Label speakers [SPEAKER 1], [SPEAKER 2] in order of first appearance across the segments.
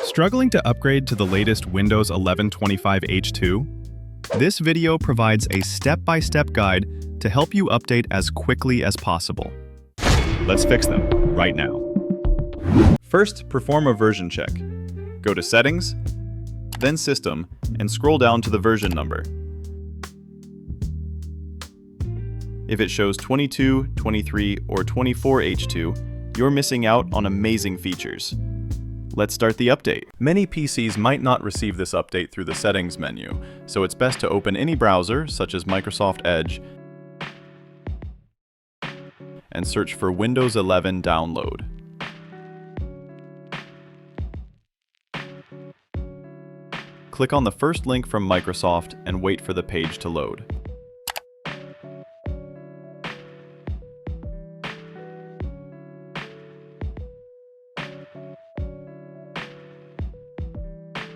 [SPEAKER 1] Struggling to upgrade to the latest Windows 11 25H2? This video provides a step-by-step guide to help you update as quickly as possible. Let's fix them right now. First, perform a version check. Go to Settings, then System, and scroll down to the version number. If it shows 22, 23, or 24H2, you're missing out on amazing features. Let's start the update. Many PCs might not receive this update through the Settings menu, so it's best to open any browser, such as Microsoft Edge, and search for Windows 11 Download. Click on the first link from Microsoft and wait for the page to load.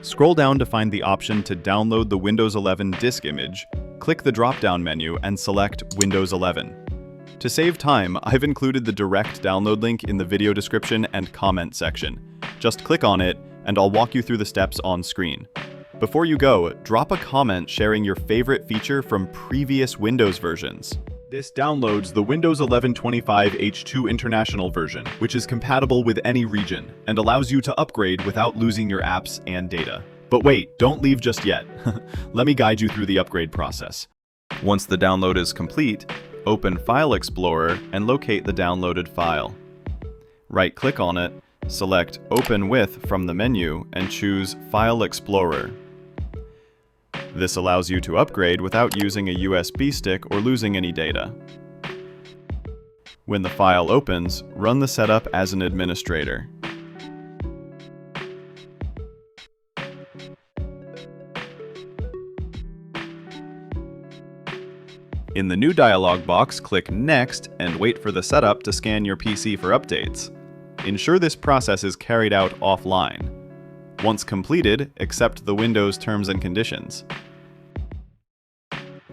[SPEAKER 1] Scroll down to find the option to download the Windows 11 disk image, click the drop-down menu and select Windows 11. To save time, I've included the direct download link in the video description and comment section. Just click on it, and I'll walk you through the steps on screen. Before you go, drop a comment sharing your favorite feature from previous Windows versions. This downloads the Windows 11 25H2 International version, which is compatible with any region, and allows you to upgrade without losing your apps and data. But wait, don't leave just yet. Let me guide you through the upgrade process. Once the download is complete, open File Explorer and locate the downloaded file. Right-click on it, select Open With from the menu, and choose File Explorer. This allows you to upgrade without using a USB stick or losing any data. When the file opens, run the setup as an administrator. In the new dialog box, click Next and wait for the setup to scan your PC for updates. Ensure this process is carried out offline. Once completed, accept the Windows terms and conditions.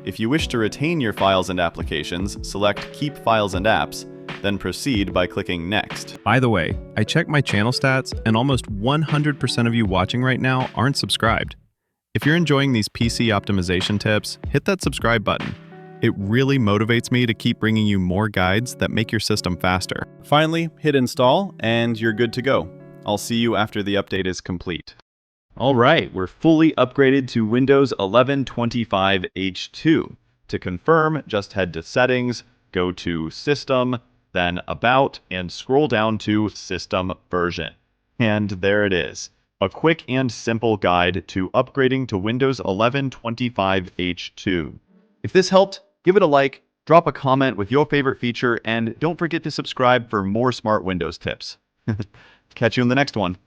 [SPEAKER 1] If you wish to retain your files and applications, select Keep Files and Apps, then proceed by clicking Next. By the way, I checked my channel stats and almost 100% of you watching right now aren't subscribed. If you're enjoying these PC optimization tips, hit that subscribe button. It really motivates me to keep bringing you more guides that make your system faster. Finally, hit Install and you're good to go. I'll see you after the update is complete. Alright, we're fully upgraded to Windows 11 25H2. To confirm, just head to Settings, go to System, then About, and scroll down to System Version. And there it is. A quick and simple guide to upgrading to Windows 11 25H2. If this helped, give it a like, drop a comment with your favorite feature, and don't forget to subscribe for more smart Windows tips. Catch you in the next one.